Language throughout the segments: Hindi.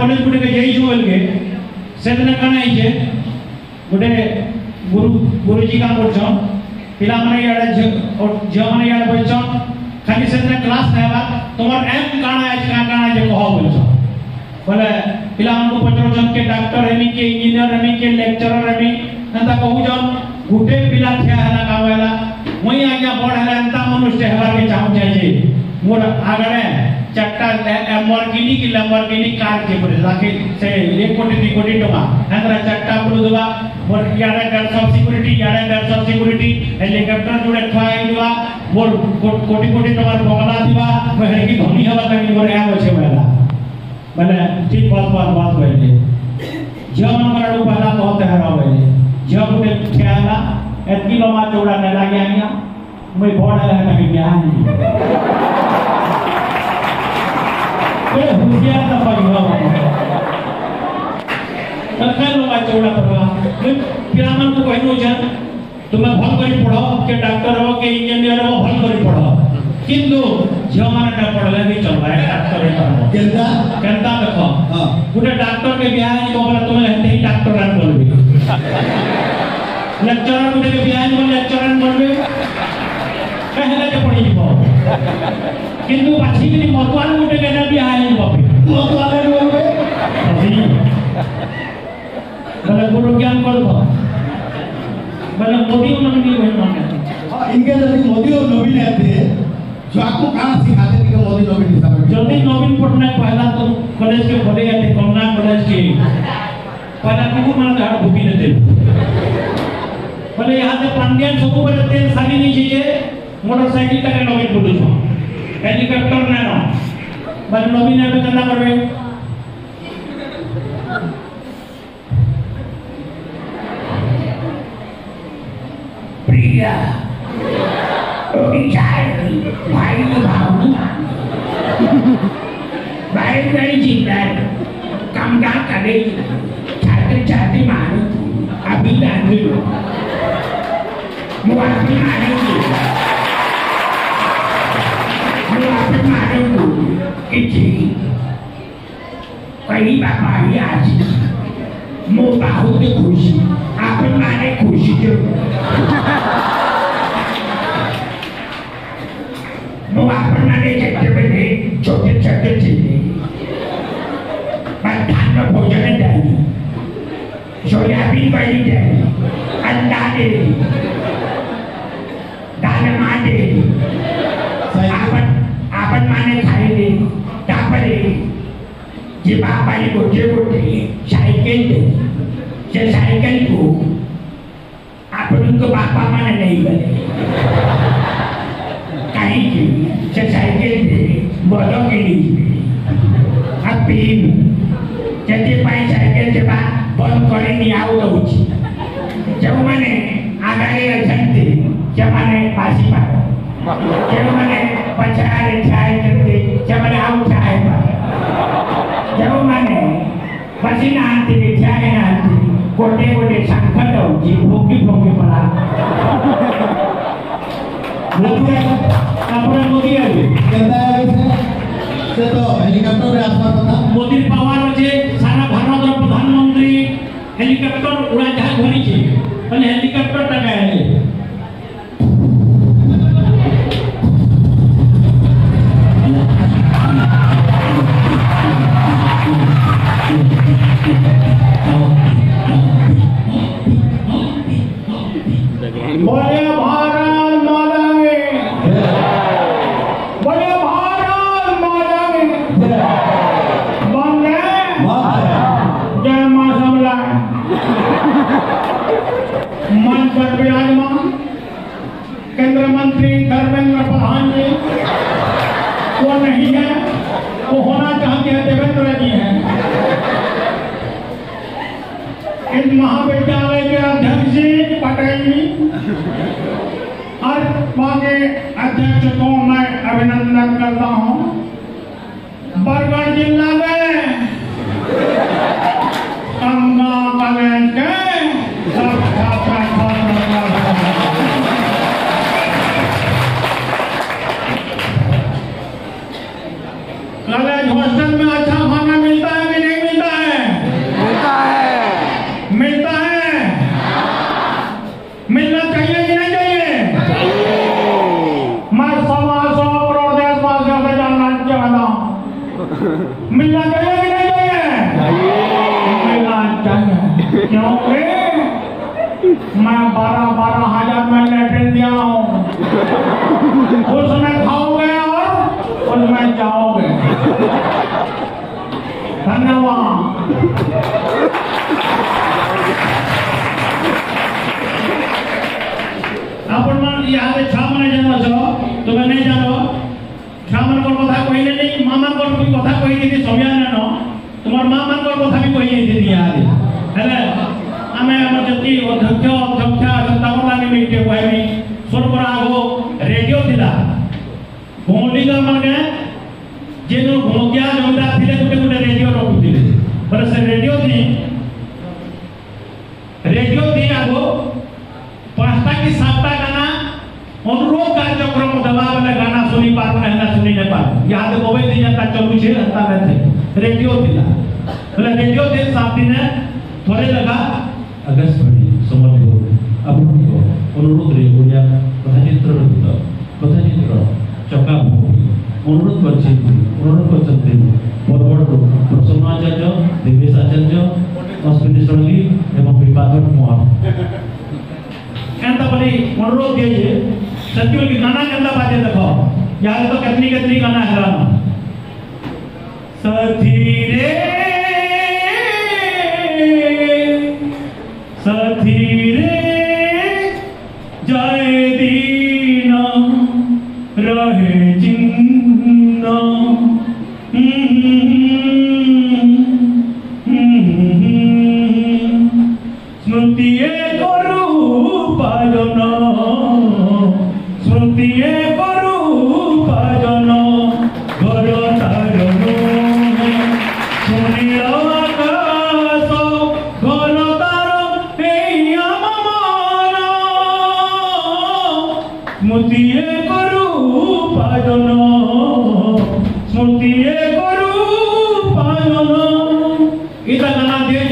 कॉलेज गुटे के जई छु बोल के से दिन कना है जे गुटे गुरुजी का करछो पिला माने याडे जो माने याडे बोलछो खाली से दिन क्लास नेबा तोमर एम काना है काना जे कहो बोलछो बोले पिला हमको पचरो जन के डॉक्टर हेमी के इंजीनियर हेमी के लेक्चरर हेमी नंता कहू जन गुटे पिला थिया हला कावेला वही आज्ञा बड़ हला अंता मनुष्य हेबा के चाहू चाहिए मोर आगड़े चट्टा लैम्बोर्गिनी की लैम्बोर्गिनी कार के पड़े लाके से 1 कोटी 2 कोटी टका हमरा चट्टा पुरुदवा मोर याडे गार्ड ऑफ सिक्योरिटी याडे गार्ड ऑफ सिक्योरिटी हेलीकॉप्टर जोड़े थवाई दिवा मोर कोटी कोटी टका बंगला दिवा मोर की धनी हवा तक मोर आ होछे वाला माने ठीक बात कहले जो मन मराडू पहला बहुत हरा होले जो गुटे खेला एतकी लमा चौड़ा न लागे आइया मैं बड़ हला तक ज्ञान कोई हुसियार न पइवा तखन लमा चौड़ा पड़वा मैं पिरामन को कहनो जन तुम भल करी पढ़ो के डॉक्टर हो के इंजीनियर हो भल करी पढ़ो किंतु जो माने न पढ़ले भी चल रहा है डॉक्टर है केनता देखो हां गुटे डॉक्टर के बियाह नि बोला तुम हेते ही डॉक्टर रन बोलबे लेक्चरर गुटे के बियाह नि लेक्चरर बोलबे कहले के पढ़ी हो किंतु पाछी भी मतवान गुटे के ना बियाह नि बोलबे मतवान बोलबे बोले गुरु ज्ञान करबो बोले मोदी नवीन होई माने इनके जब मोदी और नवीन आते जो आपको कहाँ सिखाते थे कि मोदी नवीन हिसाब से जल्दी नवीन पटनायक पहला तो कॉलेज के भरे आते कमला कॉलेज के पहला को मार धाड़ भूपी न थे बोले यहाँ से पांड्यन सब बोले तेल सारी नहीं चाहिए मोटरसाइकिल तक नवीन बोलूँ छो हेलीकॉप्टर ना ना बस नवीन है तो करना पड़े प्रिया भाई भाई नहीं जीता कम का करे छाती मारो अभी डांडी मुआफी मारेंगे किसी कई बाबा ही आज मो बहुत खुशी आप मारे खुशी जो वो अपन माने जैसे बने छोटे छोटे चीज़ें बंधन में भोजन डाली सोयाबीन बड़ी डाली अंडा दे दाल माने अपन माने खाई दे तापरे जब आप वाली गोटे साइकिल दे जे साइकिल को अपन उनको बापा माने नहीं बने से साइकिल दे बोलो के लिए अब पीन जैसे पाई साइकिल से बात बंद करे नहीं आओ तो उची जब मैंने आगे रखते जब मैंने फांसी मारा जब मैंने बचाए चाय करते जब मैंने आओ चाय मारा जब मैंने पसीना आती थी चाय ना आती कोटे कोटे संकट हो जी भूखी भूखी पड़ा अपने मोदी आगे कहता है से तो हेलीकॉप्टर में आसमान था मोदी पावर जे सारा भारत रो प्रधानमंत्री हेलीकॉप्टर उड़ा जहाज भरी छे અને हेलीकॉप्टर टकाय है बोले भारत माता की बोले भारत माता की वंदे जय मां समला मंच पर विराजमान केंद्र मंत्री धर्मेंद्र प्रधान जी वो नहीं है वो होना चाहते हैं देवेंद्र जी हैं इस महाविद्यालय के अध्यक्ष जी पटेल जी और बाकी अध्यक्ष को मैं अभिनंदन करता हूँ। बरगढ़ जिला में गंगा कॉलेज के सब छात्र कॉलेज हॉस्टल में अच्छा खाना मिलता है कि नहीं मिलता क्योंकि मैं 12,000 में लेटर दिया हूँ, उसमें खाओगे और उसमें जाओगे। धन्यवाद। अपन मन यहाँ छा मने जानो छो तुम्हें नहीं जानो छा मन को कथा कहले नहीं मामा को भी कथा कहि दे समय न तुम्हार मां मन को कथा भी कहि दे दिया हेले हमें हमर जति अध्यक्ष जनता लागे मीटे होई सोरपुर आगो रेडियो थिला भोंडिगा माने जेनो भोगिया जमीदार थिले गुटे रेडियो रखुथिले पर से रेडियो थी आगो 5टा की 7टा गाना अनुरोध कार्यक्रम दबा वाला गाना सुनी पार ना है सुनी नहीं पार यहाँ तो मोबाइल से जनता चलू छे अंता रहते रेडियो थिला बोले रेडियो थे 7 दिन थोड़े लगा अगस्त पड़ी समझ लो अब अनुरोध रे ओडिया कथाचित्र चका अनुरोध करछे बरगड़ प्रसन्नाचार्य दिवेश आचार्य अश्विनी षडंगी एवं विवादन मोहन केंता बोली अनुरोध दिए सत्य की गाना केंता बाजे देखो यार तो कितनी गाना है सथी रे जाए दीना रहे जिन्ना स्मृतिये करू पालन स्मृतिये करू पालन घर तारण सुनील आकाश घर तार एई आम मन स्मृतिये करू पालन स्मृतिये करू पालन इता गाना दिए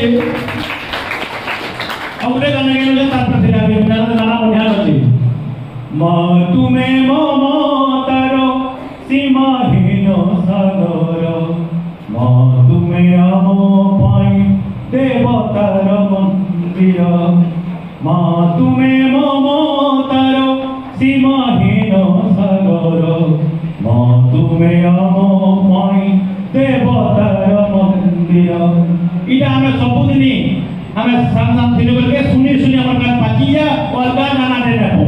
अगले गाने के लिए तार पर दिया भी मेरा गाना बढ़िया लगती माँ तुम्हें ममतार सीमाहीन सागर माँ तुम्हें आम पाई देवतार मंदिर माँ तुम्हें ममतार सीमाहीन सागर माँ तुम्हें आम पाई देवतार मंदिर इटा हमें सबुदिनी हमें साथ थिले बोलके सुनी हमर कान पाचिया और गाना गाना देना हो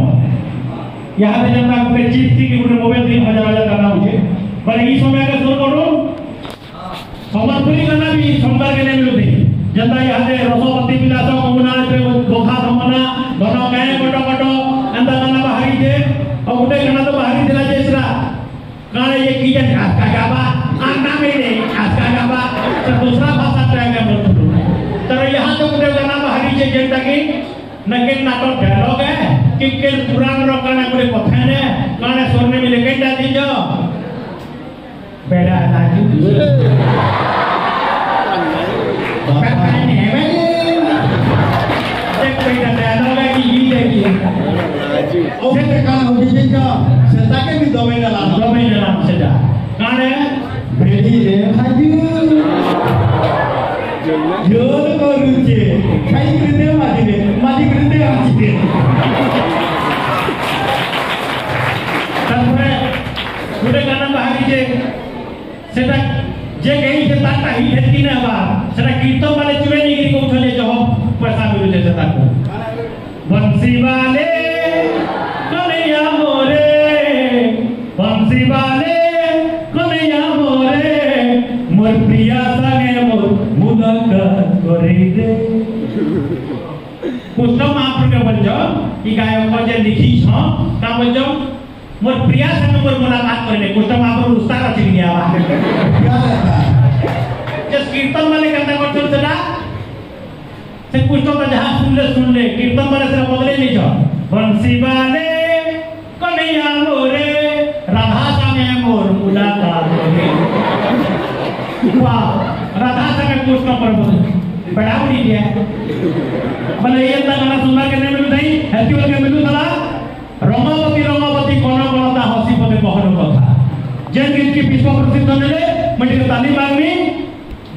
यहाँ पे जनता को चीज थी कि उन्हें मोबाइल 3,000 करना मुझे पर इस समय का सुन करो समर्पणी करना भी सोमवार के लिए मिलती जनता यहाँ से रसोपति विलास मुना पे गोखा धमना धन गाय कटो अंदर गाना बाहरी थे और उठे गाना तो बाहरी दिला जैसा गाना ये की जाए आज का गाबा आना मेरे आज का गाबा तो दूसरा भाषा ट्राई कर तर यहाँ तो उठे गाना बाहरी थे जनता की नकेट नाटक डायलॉग है कि केल पुराण रो गाना गुडे कथा ने गाना स्वरने मिले केटा दीजो बेड़ा लाजी बाबा ने हेवे एक बेटा डायलॉग है कि ही देखिए ओसे ते गाना हो जे जो सेता के भी दमे ना सेटा गाने बेड़ी रे भाजी जोर करूचे खाई करते माजी करते आछिते तबरे गुडे गाना बाहरी जे सेटा जे गई से ताता ही हेती ना बा सेटा कीर्तन वाले चुवे नहीं गिरी को उठले जो पैसा मिलु जे सेटा को बंसी वाले कन्हैया मोरे बंसी वाले कन्हैया मोरे मोर प्रिया संगे मोर मुलाकात करे दे पुस्तक महापुर के बोलजो ई गायक जे लिखी छ ता बोलजो मोर प्रिया संगे मोर मुलाकात करे पुस्तक महापुर उस्ताद अछि गया जस कीर्तन वाले कहता करछो सेटा से पुस्तक जहां सुन ले कीर्तन वाले से बदले नहीं छ बंसी वाले कन्हैया मोरे राधा संगे मोर मुलाकात करे वाह राधा संगे पुस्तक पर बोले बड़ा बड़ी है भले ये गाना सुनना के नहीं मिलू नहीं हैप्पी के मिलू सला रंगवती कोन हसी पते कहन कथा जेन गीत की विश्व प्रसिद्ध मिले मटे ताली मांगनी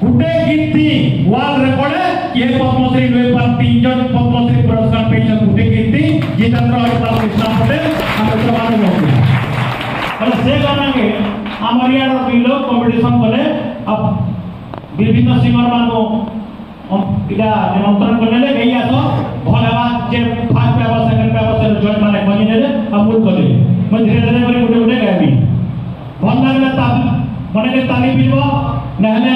गुटे गीत थी वाल रिकॉर्ड ये पद्मश्री लोए पर 3 जन पद्मश्री पुरस्कार पेशन गुटे कीर्ति जितेंद्र हरिपाल कृष्ण पटेल हम प्रमाण होते अरे से गाना के हमारे यार बिलो कंपटीशन करे अब विभिन्न सिंगर मानो इला निमंत्रण करने ले गई आसो भले बात जे फर्स्ट पेपर सेकंड पेपर से जॉइन माने कोनी ने अमूल करे मैं धीरे धीरे करे गुटे गुटे गाबी भल लागले ताली मने के ताली बिलबो नहले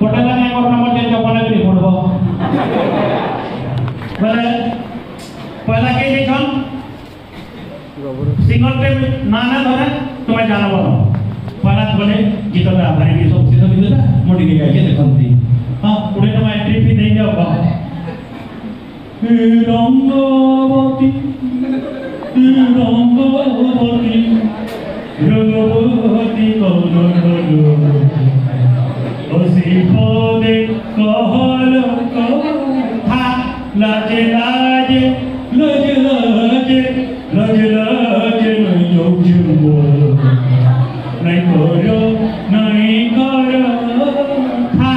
पटेला ने और नंबर जे जपने के पड़बो बोले पहला के लिखन सिंगर पे नाना धरे तुम्हें जानबो पहला बोले गीतटा भाई की सब सीधा गीतटा मोटी के गाइए देखंती हां पुणे तो एंट्री फी नहीं जाओ रंगवती रंगवती कौन ओसी पदे कहल कथा लाजे लाजे लाजे लाजे लाजे लाजे नहीं जोजमो नहीं करो था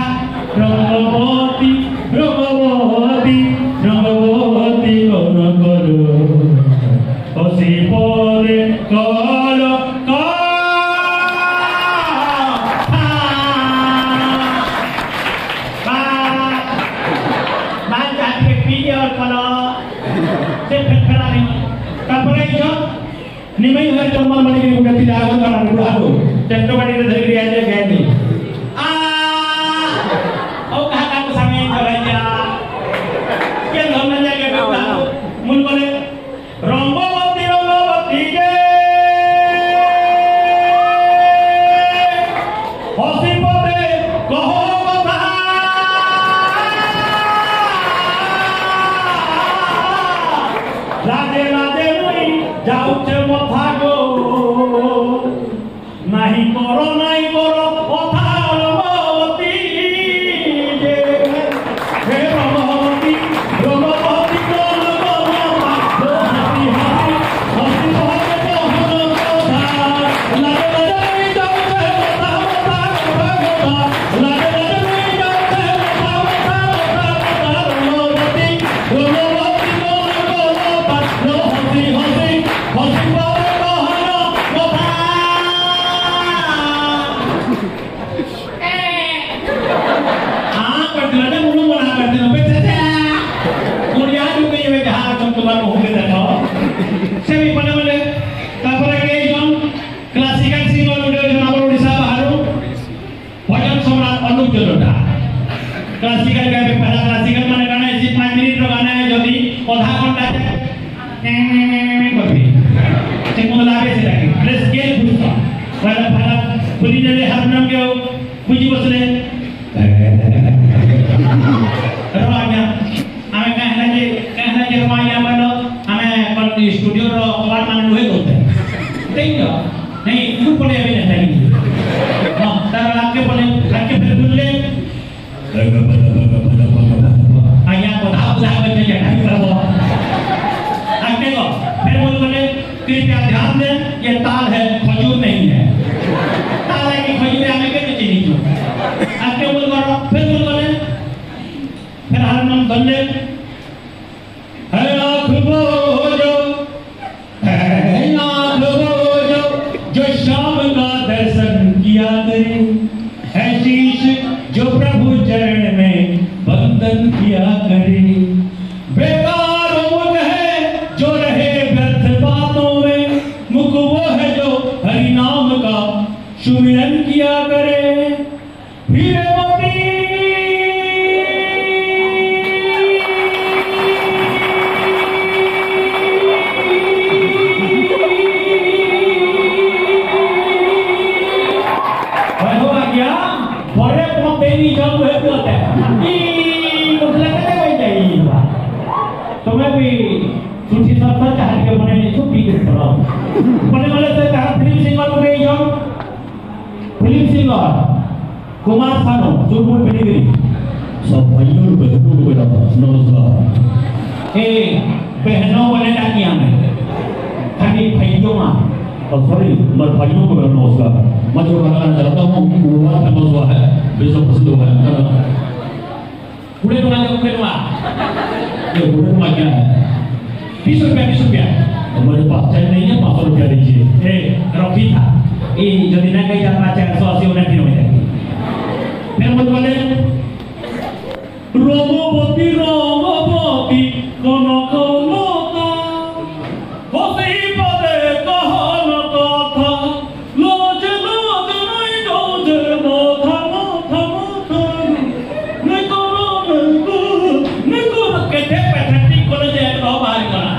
रंगवती रंगवती रंगवती कौन करो ओसी पदे कहल निमई हर चम्मल मणि की उगती जागो का उड़ाओ चट्टो बड़ी ने धरी आजे गए नहीं आ ओ कहा का समय भैया के हम न जाके बेटा मुन बोले रंगवती रंगवती के हसी पदे कहो कथा लाजे लाजे नहीं जाउचे मथा गो नहीं करो कथा रमवती जे हे रमवती रमवती कौन हसी हसी हसी हसी कौन कथा लागे लागे जाउचे मथा कथा लागे लागे जाउचे मथा रमवती रमवती कौन कथा हसी हसी हसी पावे कहना कथा करते ना मुनु मना करते ना बेटे कुड़िया जो के ये जहां तुम तुम्हारे होंगे देखो से भी बने बने तापर के जोन क्लासिकल सिंगर वीडियो जो नाम ओडिसा बाहरो भजन सम्राट अनुप जलोटा क्लासिकल का पहला क्लासिकल माने गाना है 5 मिनट रो गाना है जदी आधा घंटा करबी से मुन लागे से लागे प्लस स्केल बुझता पहला पहला पुली ने हारमोनियम के बुझी बसले रवाया हमें कहना जे रवाया मानो हमें कल स्टूडियो रो कबाड़ माने लोहे होते देखो नहीं तू बोले अभी नहीं लगी हां तारा आपके बोले आपके फिर बोले आया बधा में जाना करबो आगे को फिर बोले कृपया ध्यान दें ये ताल है खजूर नहीं है ताल है कि खजूर हमें कैसे चीनी जो आगे बोल करो फिर बोले फिर हारमोनियम बंदे है आँख बोझो जो शाम का दर्शन किया करे है शीश जो प्रभु चरण में बंधन किया करे बेकार मुख है जो रहे व्यर्थ बातों में मुख वो है जो हरि नाम का सुमिरन किया करे हीरे मोती तुम्हें भी सुठी सब चाह के बने नहीं छुट्टी के पड़ो बने वाले से तार फिल्म सिंगर को गई जो फिल्म सिंगर कुमार सानो सुरपुर बिलीगिरी सब भाइयों को बहनों को नमस्कार ए बहनों वाले डाकिया में खाली भाइयों मां सॉरी मैं भाइयों को नमस्कार मैं जो कहना चाहता हूँ वो फेमस हुआ है बेसब प्रसिद्ध हुआ है गुड़े टका दे गुड़े टका ये गुड़े टका क्या है 20 रुपया मेरे पास चाहिए नहीं है 500 रुपया दीजिए ए रखी था ये यदि ना कहीं जाता 480 उन्हें दिन में जाएगी फिर मुझे बोले रोमोपति कोनो कोनो का होती पदे कहन कथा लोज नहीं लोज मोथा नहीं करो कहते पैथेटिक कोले जे रो बाहर करा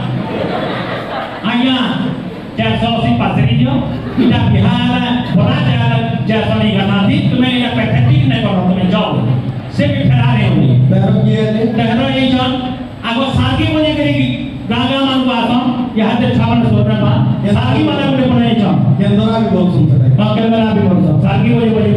आया 480 पासरी जो इधर बिहार बड़ा जैसा नहीं करना थी तुम्हें ये पैथेटिक नहीं करो तुम्हें जाओ से भी फैला रहे होंगे तहरो ये जन आगो साकी मुझे करेगी गागा मान को आसम यहाँ से छावन सोचना पा साकी माला मुझे पढ़े जाओ केंद्रा भी बहुत सुनता है केंद्रा भी बहुत सुनता साकी मुझे बोले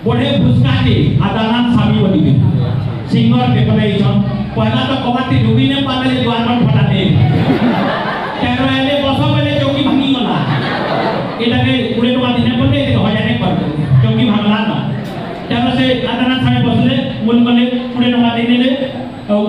बड़े भुसकाटे आदानान सामी बनी गई सिंगर के पले इचन पहला तो कमाती डूबी ने पाले द्वार में फटाते तेरो एले बसो पहले चौकी भांगी वाला इधर के पूरे तो बात इन्हें पते इधर हो जाने पर चौकी भांगला ना तेरो से आदानान सामी बसले मुल पहले पूरे तो बात इन्हें ले और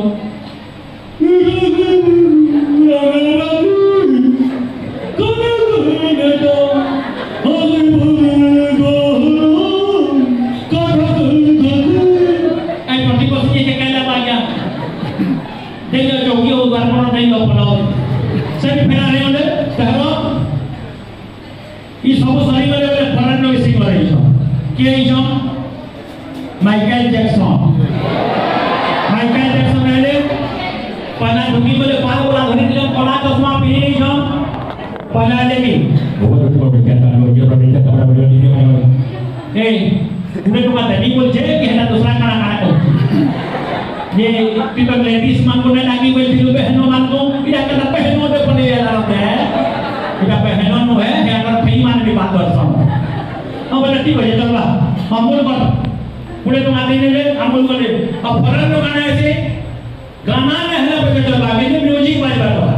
देखो चौकी वो बार बार नहीं लोग बनाओ सभी फैला रहे होंगे तहरो इस सब सारी वाले फरन लोग इसी वाले ही क्या ही जो माइकल जैक्सन वाले पहला दुखी वाले पाल वाला घड़ी लोग पढ़ा चश्मा पहने ही जो पहला लेके बहुत क्या करना है ये बड़ी कपड़ा बड़ी नहीं है ए पूरे तो बात नहीं बोलते कि है ना दूसरा खाना को ये people ladies man ko na lagi ko dilu behno man ko ida kada behno de pone ya lar है ida behno no है ya अगर phei man भी बात कर सम अब लट्टी बजे चलवा अमूल पर पूरे तो आदि ने अमूल को ले अब फरन नो गाना ऐसे गाना में हला बजे चलवा में म्यूजिक बाज बात होगा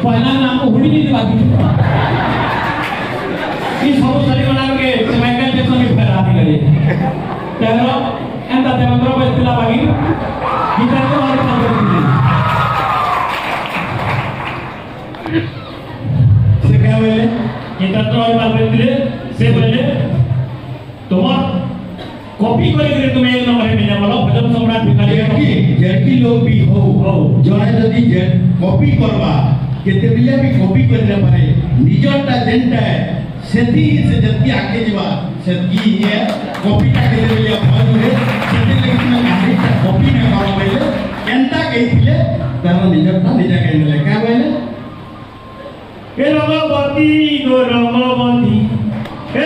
पहला नाम को हुडी नहीं बाकी इस सब सारी वाला के माइकल जैक्सन की फैला दी गई तेरो एंता तेरो पे पिला बाकी गिटार को और काम करती से क्या बोले गिटार तो और बात करती से बोले तुम्हार कॉपी करे तुम्हें एक नंबर में मिलने वाला भजन सम्राट भिखारी जेटी लोग भी हो जने जदी कॉपी करवा केते बिले भी कॉपी करले पारे निजटा जेंटा सेती से जति आगे जीवा सेती ये कॉपी टा केते बिले भल रे सेते लगी में गाड़ी कॉपी ने करा पहले केनता कहिथिले तार निजटा निजा कहले का बोले ए रंगवती गो रंगवती ए